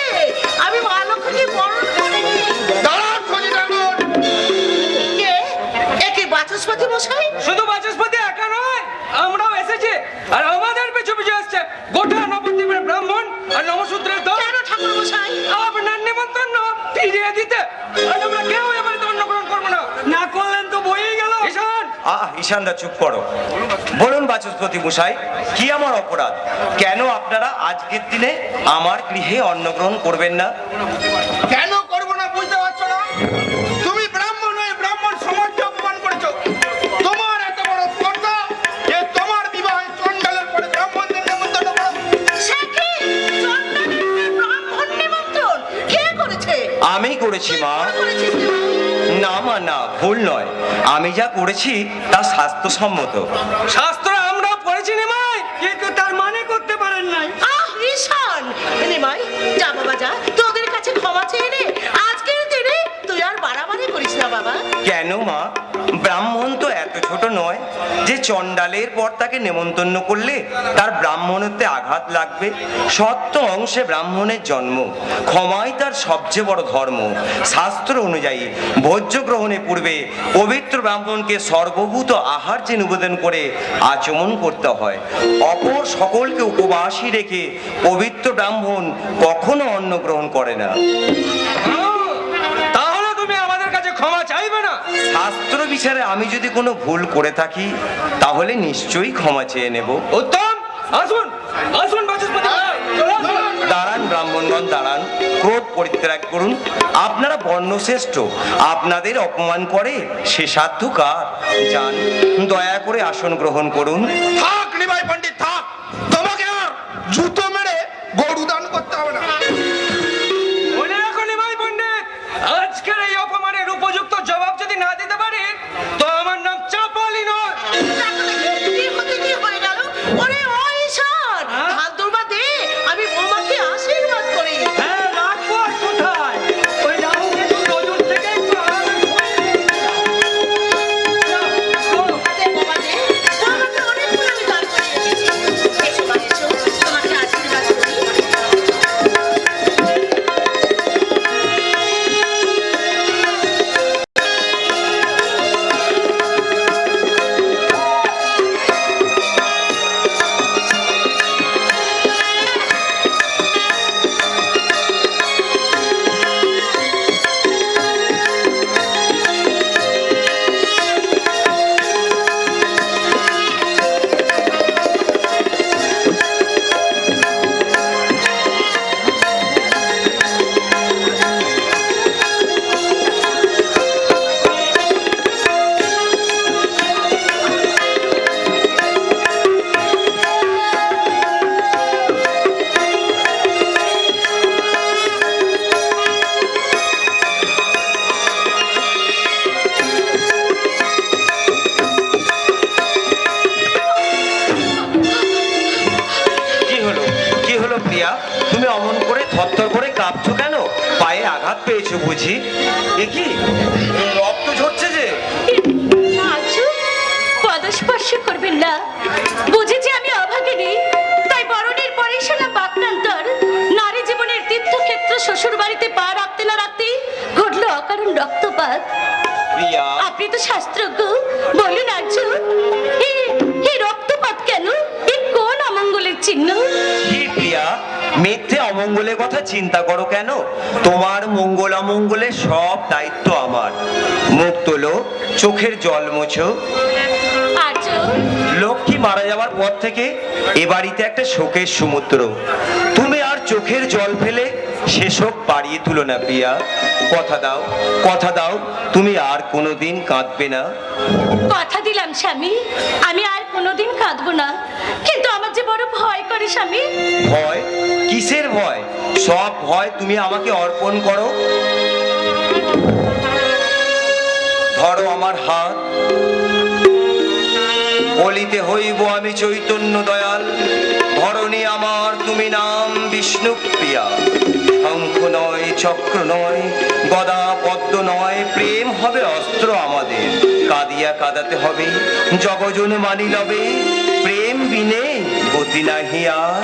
আমি মা লক্ষ্মীকে বরণ করে নিই। দাঁড়ান ফজিলানুর। কে? এ কি বাচস্পতি মশাই? শুধু বাচস্পতি একা নয়, আমরাও এসেছি। আর আমাদের পিছু পিছু আসছে গোটা নবদ্বীপের ব্রাহ্মণ আর নমশূদ্রের দল। কেন ঠাকুর মশাই? আপনার নিমন্ত্রণ ফিরিয়ে দিতে। আর আমরা কেউ এবারে তো অন্নগ্রহণ করবো না। না করলেন তো বইয়ে গেল। ঈশান, ঈশানদা চুপ করো। বলুন বাচস্পতি মশাই, কি আমার অপরাধ? কেন আপনারা আজকের দিনে আমার গৃহে অন্নগ্রহণ করবেন না? কেন করবো না বুঝতে পারছো না? তুমি ব্রাহ্মণ হয়ে ব্রাহ্মণ সমাজকে অপমান করেছো। তোমার এত বড় স্পর্ধা যে তোমার বিবাহে চণ্ডালের পরে ব্রাহ্মণদের নেমন্তন্ন করো। সে কি? চণ্ডালের ব্রাহ্মণ নিমন্ত্রণ কে করেছে? আমি করেছি মা। করেছিস তুই? না মা, না, ভুল নয়। আমি যা করেছি তা স্বাস্থ্যসম্মত। শাস্ত্র আমরাও পড়েছি নিমাই। কিন্তু তার মানে করতে পারেন নাই। আহ ঈশান, নিমাই যা বাবা যা, তোদের কাছে ক্ষমা চেয়ে নে। আজকের দিনে তুই আর বাড়াবাড়ি করিস না বাবা। কেন মা? ব্রাহ্মণ তো এত ছোট নয় যে চণ্ডালের পর তাকে নেমন্তন্ন করলে তার ব্রাহ্মণত্বে আঘাত লাগবে। সত্য অংশে ব্রাহ্মণের জন্ম, ক্ষমাই তার সবচেয়ে বড় ধর্ম। শাস্ত্র অনুযায়ী ভোজ্য গ্রহণের পূর্বে পবিত্র ব্রাহ্মণকে সর্বভূত আহার যে নিবেদন করে আচমন করতে হয়। অপর সকলকে উপবাসী রেখে পবিত্র ব্রাহ্মণ কখনো অন্ন গ্রহণ করে না। তাহলে তুমি আমাদের কাছে ক্ষমা চাইবে না? শাস্ত্র বিচারে আমি যদি কোনো ভুল করে থাকি তাহলে নিশ্চয়ই ক্ষমা চেয়ে নেব। উত্তম, আসুন আসুন বাচস্পতি। দাঁড়ান ব্রাহ্মণগণ, দাঁড়ান। ক্রোধ পরিত্যাগ করুন। আপনারা বর্ণশ্রেষ্ঠ, আপনাদের অপমান করে সে সাধ্য কার? যান, দয়া করে আসন গ্রহণ করুন। থাক নিমাই পণ্ডিত, থাক। তোমাকে আর জুতো মেরে গরু দান করতে হবে না। মনে রাখো নিমাই পণ্ডিত, আজকের এই অপমানের উপযুক্ত জবাব যদি না দিতে পারি তো আমার নাম চাপালি নয়। কি হতে কি হয়ে গেল? ওরে ওই ঈশান, হাত দুর্বা দে, আমি বৌমাকে আশীর্বাদ করি। হ্যাঁ, রাখবো আর কোথায়? ওই রাহু কেতু নজর থেকে একটু আরামে ঘুমিয়ে নিন। দে বাবা দে, বৌমাকে অনেকক্ষণ আমি দান করে রেখেছি। এসো মা, এসো, তোমাকে আশীর্বাদ করি। তুমি অমন করে থরথর করে কাঁপছো কেন? পায়ে আঘাত পেয়েছো বুঝি? এ কি রক্ত ঝরছে যে? আজু পদস্পর্শ করবেন না। বুঝেছি আমি অভাগিনী, তাই বরণের পরে শুনলাম বাক্যান্তর। নারী জীবনের তীর্থক্ষেত্র শ্বশুর বাড়িতে পা রাখতে না রাখতে ঘটলো অকারণ রক্তপাত। প্রিয়া, আপনি তো শাস্ত্রজ্ঞ, বলুন আজু এই রক্তপাত কেন? এ কোন অমঙ্গলের চিহ্ন? কি প্রিয়া, মিথ্যে অমঙ্গলের কথা চিন্তা করো কেন? তোমার মঙ্গল অমঙ্গলের সব দায়িত্ব আমার। মুখ তোলো, চোখের জল মোছো। আজু লক্ষ্মী মা মারা যাওয়ার পর থেকে এ বাড়িতে একটা শোকের সমুদ্র। তুমি আর চোখের জল ফেলে সে শোক বাড়িয়ে তুলো না প্রিয়া। কথা দাও তুমি আর কোনোদিন কাঁদবে না। কথা দিলাম স্বামী, আমি আর কোনোদিন কাঁদবো না, কিন্তু আমার যে বড় ভয় করে স্বামী। ভয়? কিসের ভয়? সব ভয় তুমি আমাকে অর্পণ করো। ধরো আমার হাত, বলিতে হইব আমি চৈতন্য দয়াল, ধরণী আমার তুমি নাম বিষ্ণু প্রিয়া। শঙ্খ নয়, চক্র নয়, গদা পদ্ম নয়, প্রেম হবে অস্ত্র আমাদের। কাঁদিয়া কাঁদাতে হবে, জগজন মানি লবে, প্রেম বিনে গতি নাহি আর।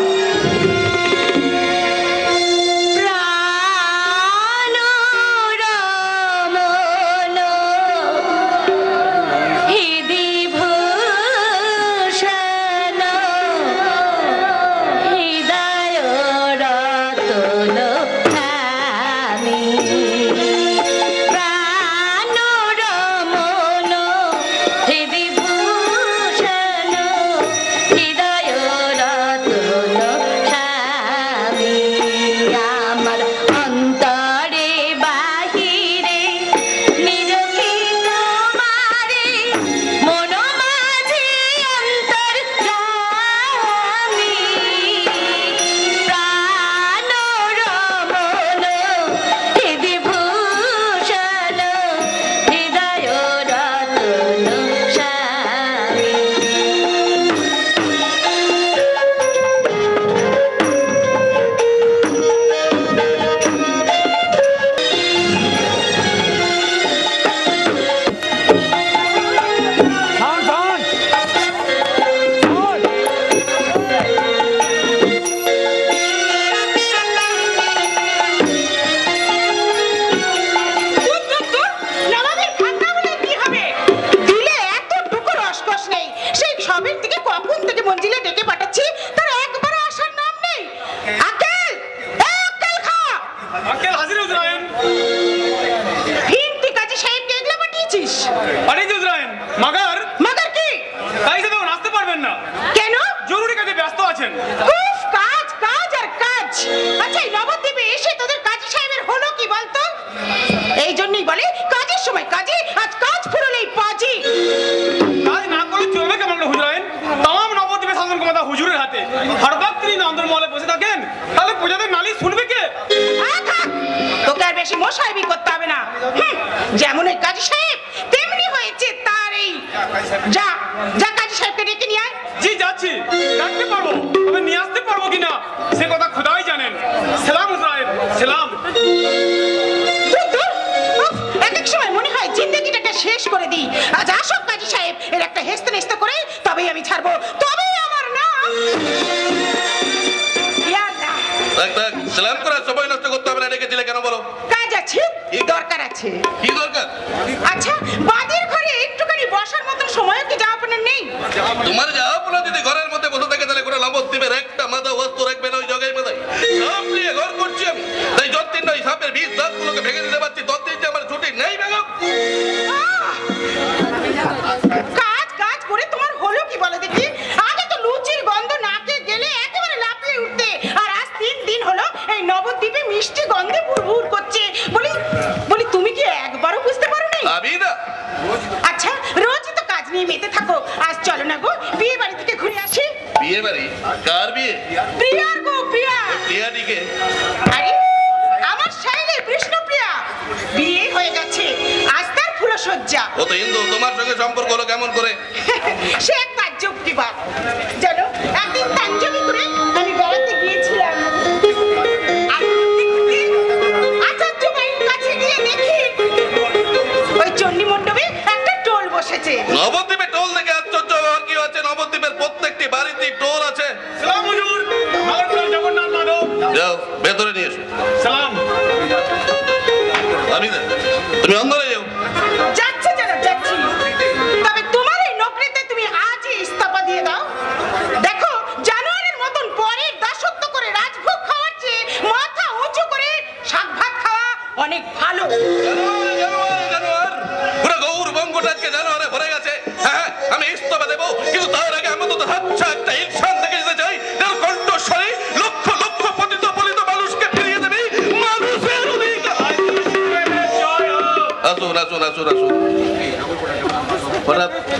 পুরো গৌর বঙ্গটাকে জানোয়ারে ভরে গেছে। হ্যাঁ আমি ইস্তফা দেবো, কিন্তু তার আগে আমি তো হাত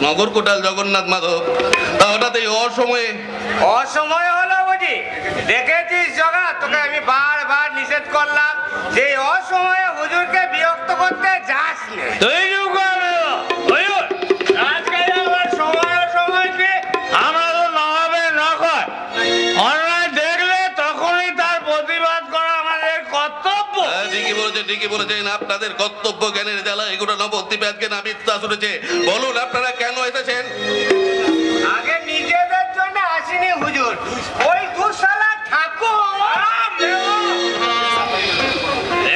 নগর কোটাল জগন্নাথ মাধব। তা হঠাৎ এই অসময়ে অসময় হলো বুঝি? দেখেছিস জগা, তোকে আমি বারবার নিষেধ করলাম যে এই অসময়ে হুজুরকে বিরক্ত করতে যাস না। তুই চুপ কর হুজুর। আজকাল আবার সময়কে আমরা তো নবাবে নকর, অন্যায় দেখলে তখনই তার প্রতিবাদ করা আমাদের কর্তব্য। ঠিকই বলেছেন, আপনাদের কর্তব্য জ্ঞানের জ্বালা এগুলো নবদ্বীপে আজকে নাবিত্তা শুনেছে। বলুন আপনারা কেন এসেছেন? আগে নিজেদের জন্য আসেনি হুজুর, ওই দুঃশালা ঠাকুর।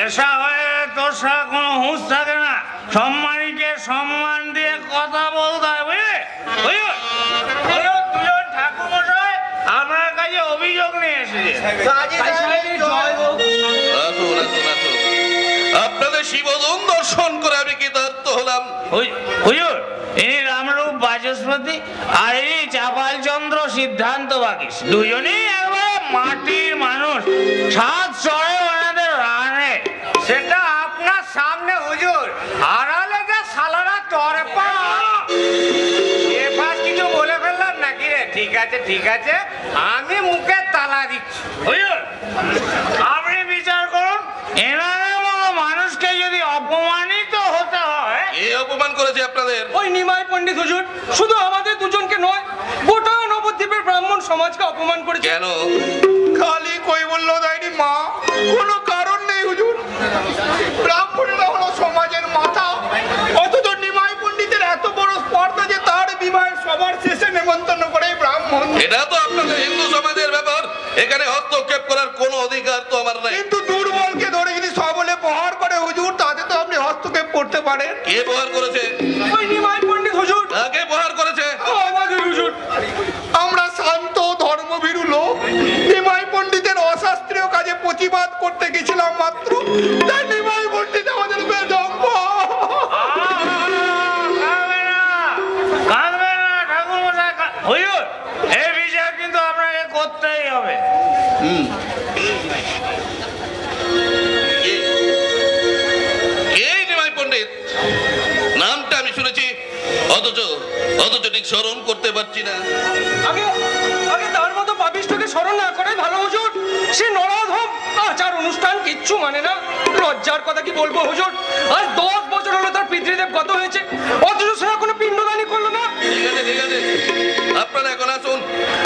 এসা হয়ে তোর সাথে কোনো হুঁশ থাকে না। সম্মানীকে সম্মান দিয়ে কথা বলতে হয়, বুঝলি? দুজন ঠাকুর মশাই আপনার কাছে অভিযোগ নিয়ে এসেছে। আসুন আসুন আসুন, আপনাদের শিবদম দর্শন করে আমি কৃতার্থ হলাম। হুজুর, ইনি রামরূপ বাচস্পতি আর ইনি চাপাল চন্দ্র সিদ্ধান্ত বাগিস। দুজনেই একবারে মাটির মানুষ, সাত চড়ে ওনাদের রানে। সেটা আপনার সামনে হুজুর, আড়ালে যে সালারা তরপা। এ পাশ কিছু বলে ফেললাম নাকি রে? ঠিক আছে, আমি মুখে তালা দিচ্ছি। হুজুর, আপনি বিচার করুন, এনাদের মতো মানুষকে যদি অপমানিত হতে হয়। কে অপমান করেছে আপনাদের? ওই নিমাই পণ্ডিত হুজুর, শুধু আমাদের দুজনকে নয়, গোটা নবদ্বীপের ব্রাহ্মণ সমাজকে অপমান করেছে। কেন? খালি কই বললো দেয়নি মা, কোনো কারণ নেই হুজুর। ব্রাহ্মণেরা হলো সমাজের মাথা, অথচ নিমাই পণ্ডিতের এত বড় স্পর্ধা যে তার বিবাহের সবার শেষে নেমন্তন্ন করে ব্রাহ্মণ। এটা তো আপনাদের হিন্দু সমাজের ব্যাপার, এখানে হস্তক্ষেপ করার কোনো অধিকার তো আমার নাই। কিন্তু দুর্বলকে ধরে যদি সবলে প্রহার করে হুজুর, তাতে তো আপনি হস্তক্ষেপ করতে পারেন। কে প্রহার করেছে? ওই নিমাই পণ্ডিত হুজুর। কে প্রহার করেছে? আমাদের হুজুর। আমরা শান্ত ধর্মভীরু লোক নিমাই পণ্ডিতের অশাস্ত্রীয় কাজে প্রতিবাদ করতে গেছিলাম মাত্র, তাই নিমাই পণ্ডিত আমাদের বেদম্ভ। কাঁদবে না ঠাকুর মশাই। হুজুর, এই বিচার কিন্তু আপনাকে করতেই হবে। এই নিমাই পণ্ডিত নামটা আমি শুনেছি, অথচ ঠিক স্মরণ করতে পারছি না। আগে তার মতো পাপিষ্ঠকে স্মরণ না করে ভালো হুজুর। সে নরাধম, আচার অনুষ্ঠান কিচ্ছু মানে না। লজ্জার কথা কি বলবো হুজুর, আজ 10 বছর হলো তার পিতৃদেব গত হয়েছে, অথচ সে কোনো পিণ্ডদানই করলো না। ঠিক আছে, আপনারা এখন আসুন,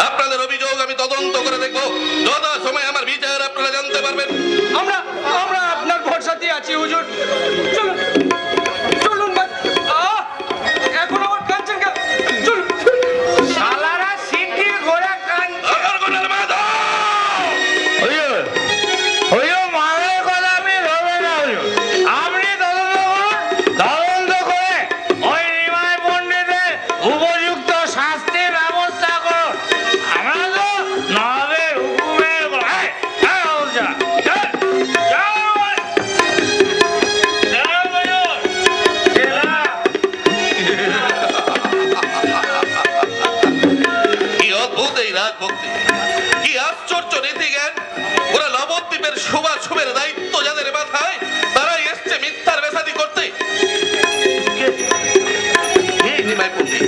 আপনাদের অভিযোগ আমি তদন্ত করে দেখবো। যথা সময় আমার বিচার আপনারা জানতে পারবেন। আমরা আপনার ভরসাতেই আছি হুজুর। চলুন চলুন এখন আমার কাঁদছেন কেন? চলুন। সালারা সিদ্ধির ঘোড়া কাঁদছে। মায়ের কথা আমি ধরবে না হুজুর। আপনি তদন্ত করে ওই নিমাই পণ্ডিতের উপযুক্ত শাস্তির ব্যবস্থা করুন। আমরা তো নবাবের হুকুমের কি অদ্ভুত এই রাগ ভক্তি, কি আশ্চর্য নীতি জ্ঞান। ওরা নবদ্বীপের শুভের দায়িত্ব যাদের মাথায়, তারাই এসছে মিথ্যার বেসাদি করতে। এই নিমাই পণ্ডিত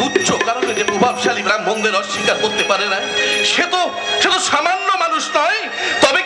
উচ্চ কারণে যে প্রভাবশালী ব্রাহ্মণদের অস্বীকার করতে পারে না, সে তো সামান্য মানুষ নয়। তবে